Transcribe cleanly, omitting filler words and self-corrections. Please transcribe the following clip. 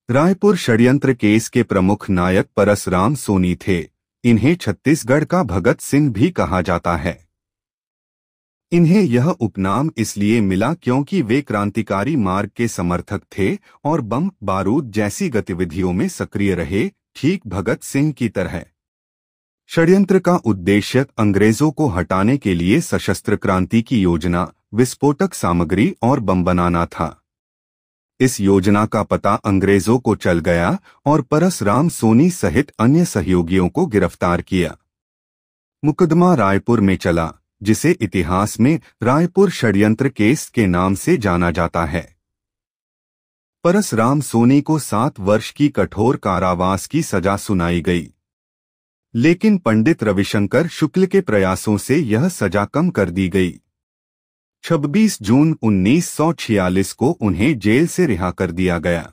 रायपुर षड्यंत्र केस के प्रमुख नायक परसराम सोनी थे। इन्हें छत्तीसगढ़ का भगत सिंह भी कहा जाता है। इन्हें यह उपनाम इसलिए मिला क्योंकि वे क्रांतिकारी मार्ग के समर्थक थे और बम बारूद जैसी गतिविधियों में सक्रिय रहे, ठीक भगत सिंह की तरह। षड्यंत्र का उद्देश्य अंग्रेजों को हटाने के लिए सशस्त्र क्रांति की योजना, विस्फोटक सामग्री और बम बनाना था। इस योजना का पता अंग्रेजों को चल गया और परसराम सोनी सहित अन्य सहयोगियों को गिरफ्तार किया। मुकदमा रायपुर में चला, जिसे इतिहास में रायपुर षड्यंत्र केस के नाम से जाना जाता है। परसराम सोनी को 7 वर्ष की कठोर कारावास की सजा सुनाई गई, लेकिन पंडित रविशंकर शुक्ल के प्रयासों से यह सजा कम कर दी गई। 26 जून 1946 को उन्हें जेल से रिहा कर दिया गया।